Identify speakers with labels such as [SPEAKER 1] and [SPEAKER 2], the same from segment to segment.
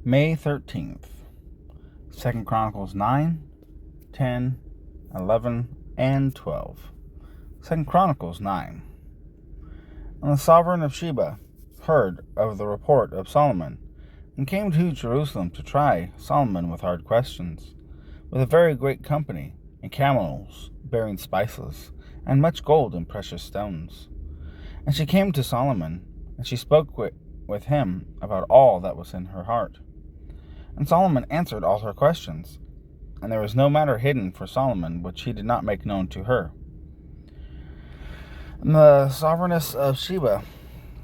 [SPEAKER 1] May 13th, 2 Chronicles 9, 10, 11, and 12. 2 Chronicles 9. And the sovereign of Sheba heard of the report of Solomon, and came to Jerusalem to try Solomon with hard questions, with a very great company, and camels bearing spices, and much gold and precious stones. And she came to Solomon, and she spoke with him about all that was in her heart. And Solomon answered all her questions, and there was no matter hidden for Solomon which he did not make known to her. And the sovereigness of Sheba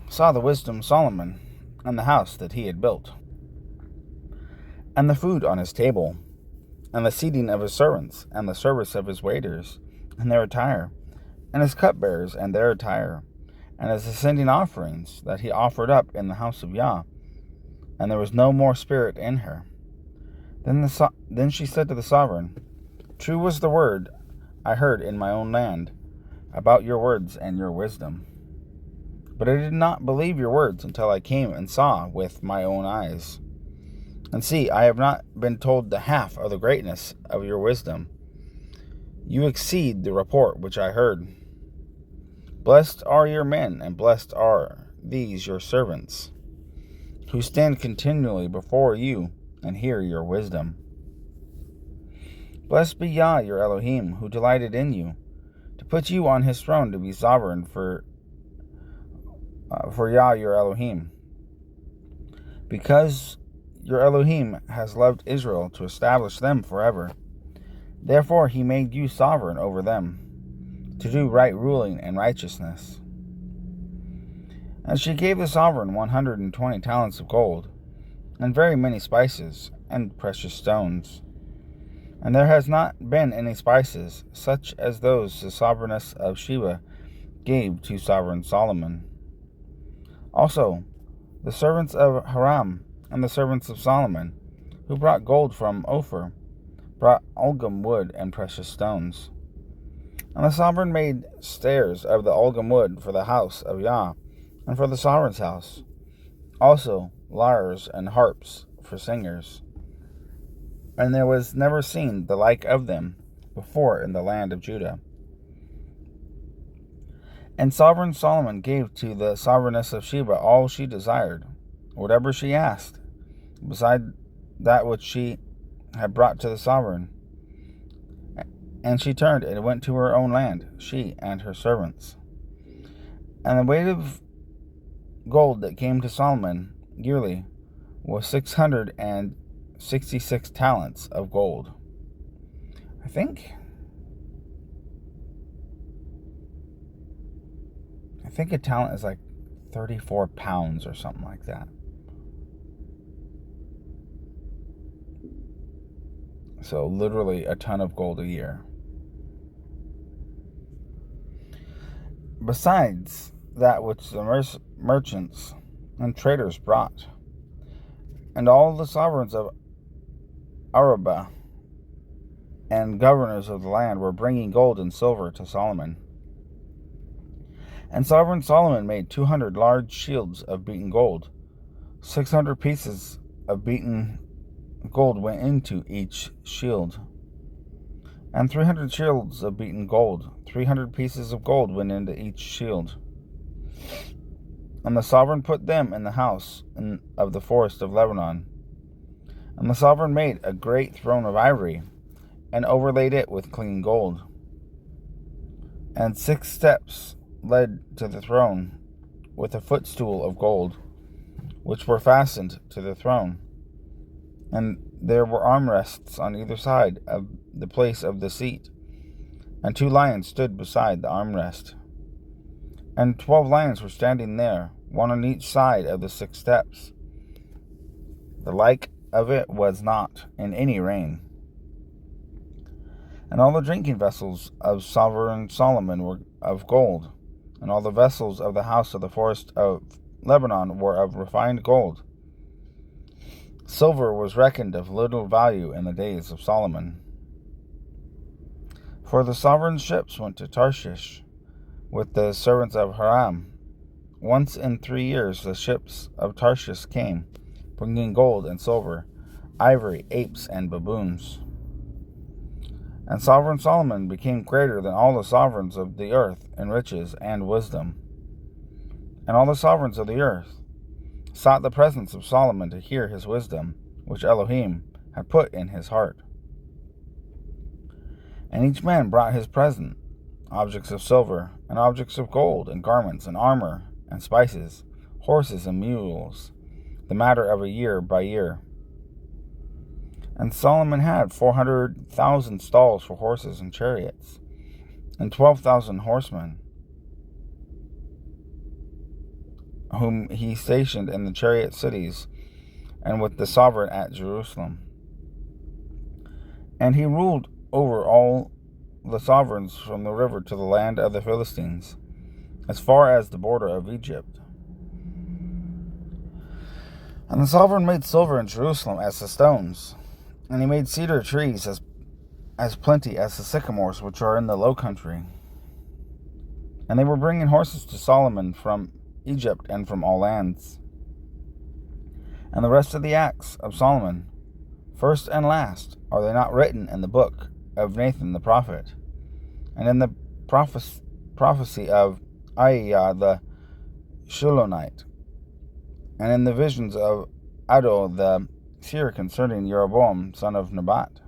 [SPEAKER 1] saw the wisdom of Solomon, and the house that he had built, and the food on his table, and the seating of his servants, and the service of his waiters, and their attire, and his cupbearers and their attire, and his ascending offerings that he offered up in the house of Yah. And there was no more spirit in her. Then she said to the sovereign, True was the word I heard in my own land about your words and your wisdom. But I did not believe your words until I came and saw with my own eyes. And see, I have not been told the half of the greatness of your wisdom. You exceed the report which I heard. Blessed are your men, and blessed are these your servants, who stand continually before you and hear your wisdom. Blessed be Yah your Elohim, who delighted in you, to put you on his throne to be sovereign for Yah your Elohim. Because your Elohim has loved Israel to establish them forever, therefore he made you sovereign over them, to do right ruling and righteousness. And she gave the sovereign 120 talents of gold, and very many spices, and precious stones. And there has not been any spices, such as those the sovereigness of Sheba gave to sovereign Solomon. Also, the servants of Hiram and the servants of Solomon, who brought gold from Ophir, brought algum wood and precious stones. And the sovereign made stairs of the algum wood for the house of Yah, and for the sovereign's house, also lyres and harps for singers. And there was never seen the like of them before in the land of Judah. And sovereign Solomon gave to the sovereigness of Sheba all she desired, whatever she asked, beside that which she had brought to the sovereign. And she turned and went to her own land, she and her servants. And the weight of gold that came to Solomon yearly was 666 talents of gold. I think a talent is like 34 pounds or something like that. So literally a ton of gold a year. Besides that which the merchants and traders brought, and all the sovereigns of Arabah and governors of the land were bringing gold and silver to Solomon. And sovereign Solomon made 200 large shields of beaten gold. 600 pieces of beaten gold went into each shield, and 300 shields of beaten gold. 300 pieces of gold went into each shield. And the sovereign put them in the house of the forest of Lebanon. And the sovereign made a great throne of ivory, and overlaid it with clean gold. And 6 steps led to the throne, with a footstool of gold, which were fastened to the throne. And there were armrests on either side of the place of the seat, and 2 lions stood beside the armrest. And 12 lions were standing there, one on each side of the 6 steps. The like of it was not in any reign. And all the drinking vessels of sovereign Solomon were of gold, and all the vessels of the house of the forest of Lebanon were of refined gold. Silver was reckoned of little value in the days of Solomon. For the sovereign's ships went to Tarshish with the servants of Hiram. Once in 3 years the ships of Tarshish came, bringing gold and silver, ivory, apes, and baboons. And sovereign Solomon became greater than all the sovereigns of the earth in riches and wisdom. And all the sovereigns of the earth sought the presence of Solomon to hear his wisdom, which Elohim had put in his heart. And each man brought his present, objects of silver, and objects of gold, and garments, and armor, and spices, horses and mules, the matter of a year by year. And Solomon had 400,000 stalls for horses and chariots, and 12,000 horsemen, whom he stationed in the chariot cities, and with the sovereign at Jerusalem. And he ruled over all the sovereigns from the river to the land of the Philistines, as far as the border of Egypt. And the sovereign made silver in Jerusalem as the stones, and he made cedar trees as plenty as the sycamores which are in the low country. And they were bringing horses to Solomon from Egypt and from all lands. And the rest of the acts of Solomon, first and last, are they not written in the book of Nathan the prophet, and in the prophecy of Ahijah the Shilonite, and in the visions of Addo the seer concerning Jeroboam son of Nebat?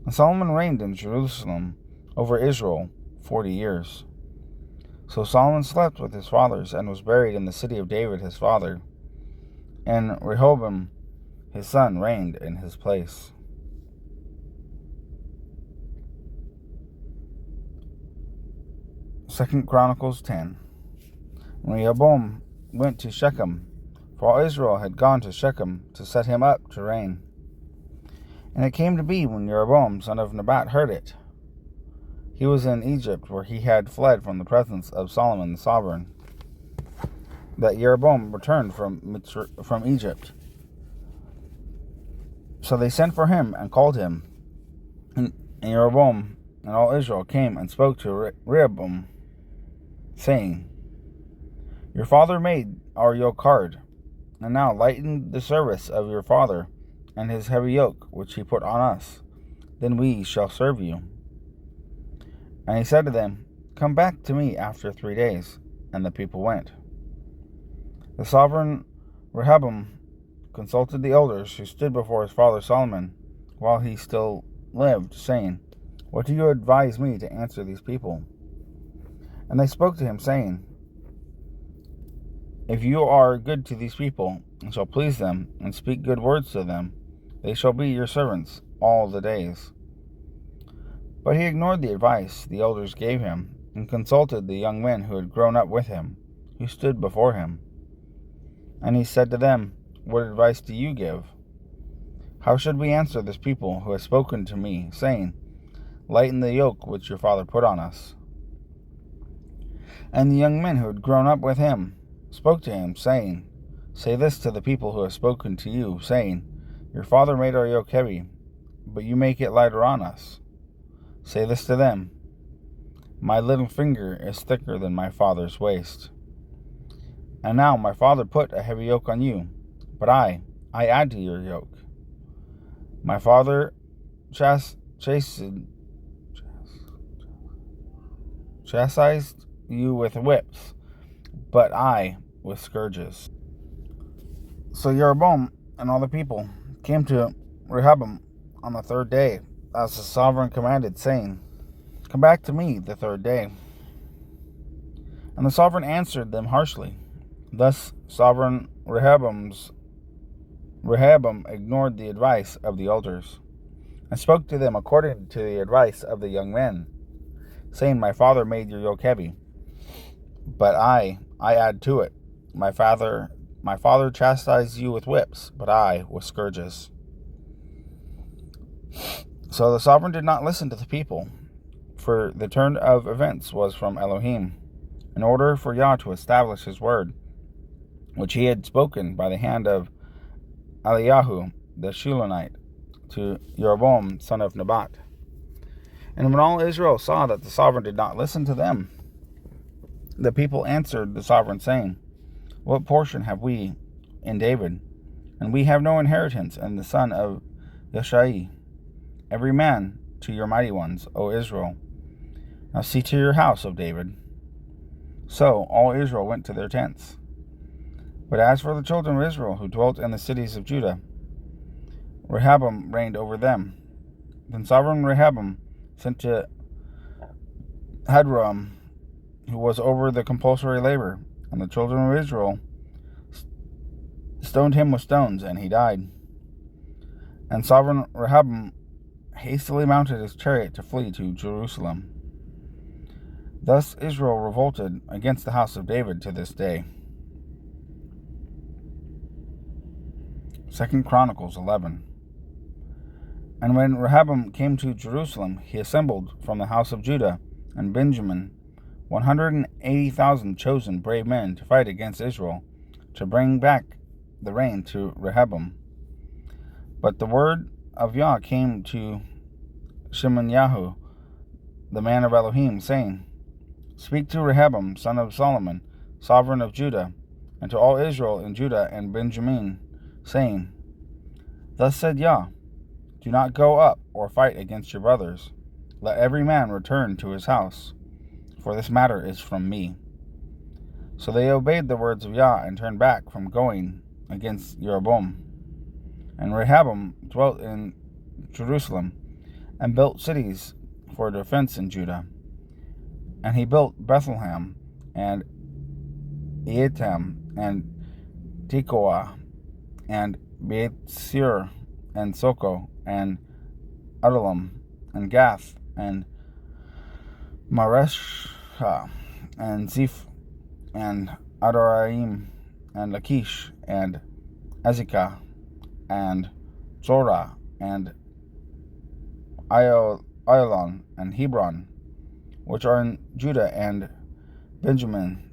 [SPEAKER 1] And Solomon reigned in Jerusalem over Israel 40 years. So Solomon slept with his fathers, and was buried in the city of David his father, and Rehoboam his son reigned in his place. 2 Chronicles 10. When Rehoboam went to Shechem, for all Israel had gone to Shechem to set him up to reign. And it came to be, when Jeroboam son of Nebat heard it, he was in Egypt, where he had fled from the presence of Solomon the sovereign, that Jeroboam returned from Egypt. So they sent for him and called him. And Jeroboam and all Israel came and spoke to Rehoboam, saying, Your father made our yoke hard, and now lighten the service of your father and his heavy yoke which he put on us. Then we shall serve you. And he said to them, Come back to me after 3 days. And the people went. The sovereign Rehoboam consulted the elders who stood before his father Solomon while he still lived, saying, What do you advise me to answer these people? And they spoke to him, saying, If you are good to these people, and shall please them, and speak good words to them, they shall be your servants all the days. But he ignored the advice the elders gave him, and consulted the young men who had grown up with him, who stood before him. And he said to them, What advice do you give? How should we answer this people who have spoken to me, saying, Lighten the yoke which your father put on us? And the young men who had grown up with him spoke to him, saying, Say this to the people who have spoken to you, saying, Your father made our yoke heavy, but you make it lighter on us. Say this to them, My little finger is thicker than my father's waist. And now my father put a heavy yoke on you, but I add to your yoke. My father chastised you with whips, but I with scourges. So Jeroboam and all the people came to Rehoboam on the 3rd day, as the sovereign commanded, saying, Come back to me the 3rd day. And the sovereign answered them harshly. Thus sovereign Rehoboam ignored the advice of the elders, and spoke to them according to the advice of the young men, saying, My father made your yoke heavy, but I add to it. My father chastised you with whips, but I with scourges. So the sovereign did not listen to the people, for the turn of events was from Elohim, in order for Yah to establish his word, which he had spoken by the hand of Eliyahu the Shilonite to Jeroboam son of Nebat. And when all Israel saw that the sovereign did not listen to them, the people answered the sovereign, saying, What portion have we in David? and we have no inheritance in the son of Yeshai. Every man to your mighty ones, O Israel. Now see to your house, O David. So all Israel went to their tents. But as for the children of Israel who dwelt in the cities of Judah, Rehoboam reigned over them. Then sovereign Rehoboam sent to Hadoram, who was over the compulsory labor, and the children of Israel stoned him with stones, and he died. And sovereign Rehoboam hastily mounted his chariot to flee to Jerusalem. Thus Israel revolted against the house of David to this day. 2 Chronicles 11. And when Rehoboam came to Jerusalem, he assembled from the house of Judah and Benjamin 180,000 chosen brave men to fight against Israel, to bring back the reign to Rehoboam. But the word of Yah came to Shemaiah, the man of Elohim, saying, Speak to Rehoboam, son of Solomon, sovereign of Judah, and to all Israel in Judah and Benjamin, saying, Thus said Yah, Do not go up or fight against your brothers. Let every man return to his house, for this matter is from me. So they obeyed the words of Yah and turned back from going against Jeroboam. And Rehoboam dwelt in Jerusalem and built cities for defense in Judah. And he built Bethlehem and Etam and Tekoa and Beth-Sur and Soko and Adullam and Gath and Maresha and Ziph and Adoraim and Lachish and Azekah and Zorah and Ayalon and Hebron, which are in Judah and Benjamin,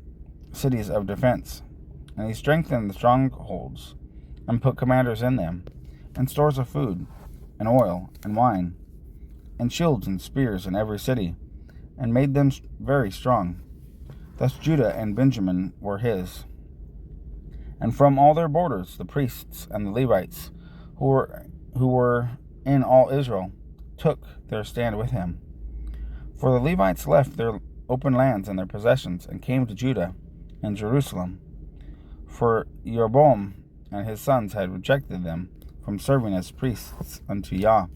[SPEAKER 1] cities of defense. And he strengthened the strongholds, and put commanders in them, and stores of food, and oil, and wine, and shields and spears in every city, and made them very strong. Thus Judah and Benjamin were his. And from all their borders the priests and the Levites, who were in all Israel, took their stand with him. For the Levites left their open lands and their possessions, and came to Judah and Jerusalem. For Jeroboam and his sons had rejected them from serving as priests unto Yah.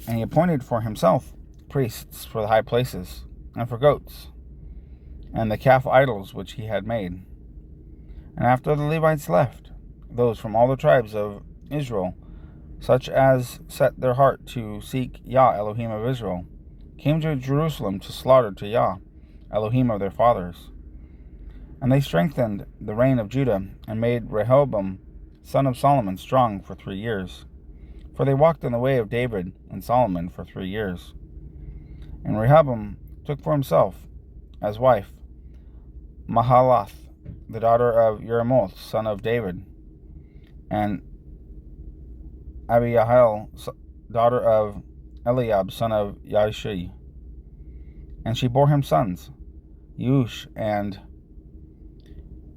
[SPEAKER 1] And he appointed for himself priests for the high places, and for goats, and the calf idols which he had made. And after the Levites left, those from all the tribes of Israel, such as set their heart to seek Yah, Elohim of Israel, came to Jerusalem to slaughter to Yah, Elohim of their fathers. And they strengthened the reign of Judah, and made Rehoboam, son of Solomon, strong for 3 years. For they walked in the way of David and Solomon for 3 years. And Rehoboam took for himself as wife Mahalath, the daughter of Jeremoth, son of David, and Abihail, daughter of Eliab, son of Yashi. And she bore him sons, Yush and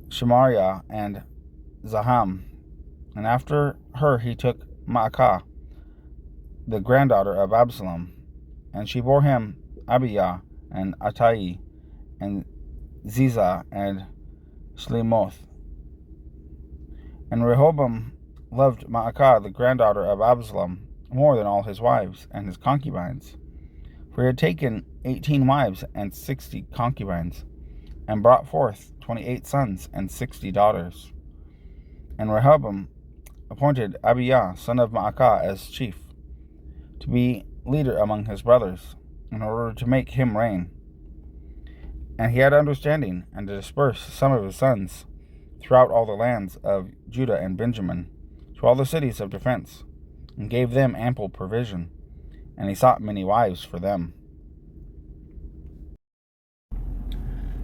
[SPEAKER 1] Shemariah and Zaham. And after her he took Maacah, the granddaughter of Absalom, and she bore him Abiyah and Attai and Ziza and Shlemoth. And Rehoboam loved Maacah, the granddaughter of Absalom, more than all his wives and his concubines. For he had taken 18 wives and 60 concubines, and brought forth 28 sons and 60 daughters. And Rehoboam appointed Abiyah, son of Maacah, as chief, to be leader among his brothers, in order to make him reign. And he had understanding, and to disperse some of his sons throughout all the lands of Judah and Benjamin, to all the cities of defense, and gave them ample provision, and he sought many wives for them.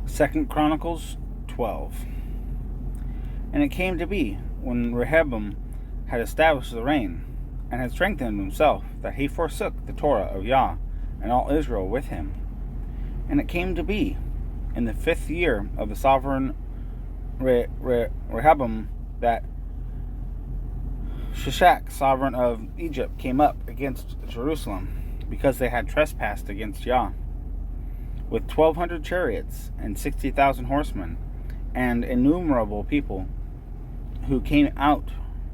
[SPEAKER 1] 2 Chronicles 12. And it came to be, when Rehoboam had established the reign, and had strengthened himself, that he forsook the Torah of Yah, and all Israel with him. And it came to be, in the 5th year of the sovereign Rehoboam, that Shishak, sovereign of Egypt, came up against Jerusalem, because they had trespassed against Yah, with 1,200 chariots and 60,000 horsemen, and innumerable people who came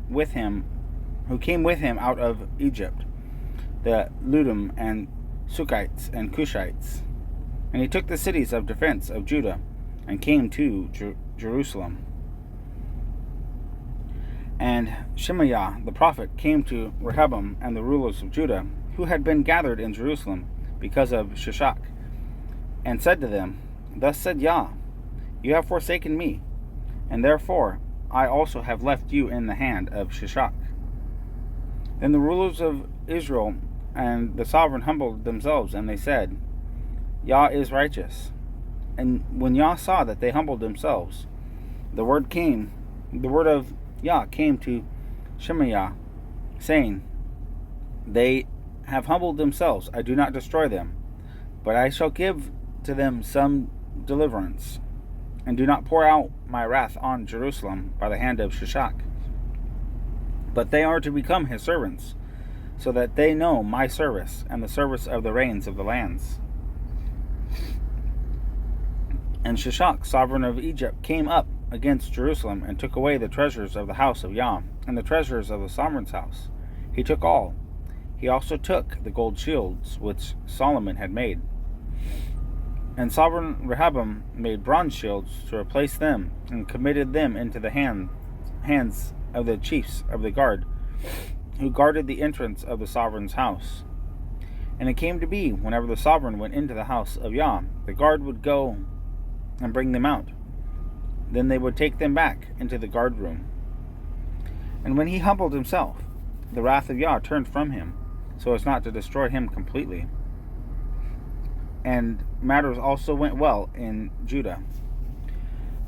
[SPEAKER 1] with him out of Egypt, the Ludim and Sukkites and Cushites. And he took the cities of defense of Judah, and came to Jerusalem. And Shemaiah the prophet came to Rehoboam and the rulers of Judah, who had been gathered in Jerusalem because of Shishak, and said to them, Thus said Yah, You have forsaken me, and therefore I also have left you in the hand of Shishak. Then the rulers of Israel and the sovereign humbled themselves, and they said, Yah is righteous. And when Yah saw that they humbled themselves, the word of Yah came to Shemaiah, saying, They have humbled themselves, I do not destroy them, but I shall give to them some deliverance, and do not pour out my wrath on Jerusalem by the hand of Shishak. But they are to become his servants, so that they know my service and the service of the reigns of the lands. And Shishak, sovereign of Egypt, came up against Jerusalem, and took away the treasures of the house of Yah, and the treasures of the sovereign's house. He took all. He also took the gold shields which Solomon had made. And sovereign Rehoboam made bronze shields to replace them, and committed them into the hands of the chiefs of the guard, who guarded the entrance of the sovereign's house. And it came to be, whenever the sovereign went into the house of Yah, the guard would go and bring them out. Then they would take them back into the guard room. And when he humbled himself, the wrath of Yah turned from him, so as not to destroy him completely. And matters also went well in Judah.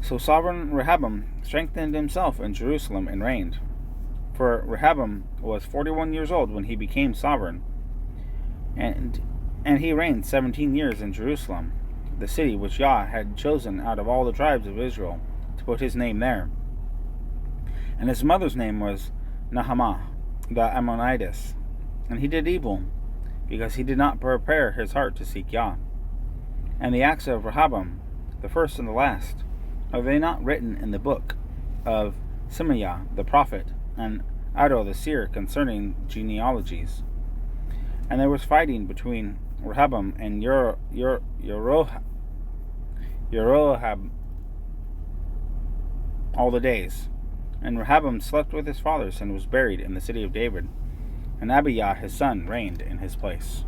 [SPEAKER 1] So sovereign Rehoboam strengthened himself in Jerusalem and reigned. For Rehoboam was 41 years old when he became sovereign, and he reigned 17 years in Jerusalem, the city which Yah had chosen out of all the tribes of Israel to put his name there. And his mother's name was Naamah the Ammonitess. And he did evil, because he did not prepare his heart to seek Yah. And the acts of Rehoboam, the first and the last, are they not written in the book of Shemaiah the prophet, and Iddo the seer concerning genealogies? And there was fighting between Rehoboam and Jeroham all the days. And Rehoboam slept with his fathers, and was buried in the city of David. And Abijah his son reigned in his place.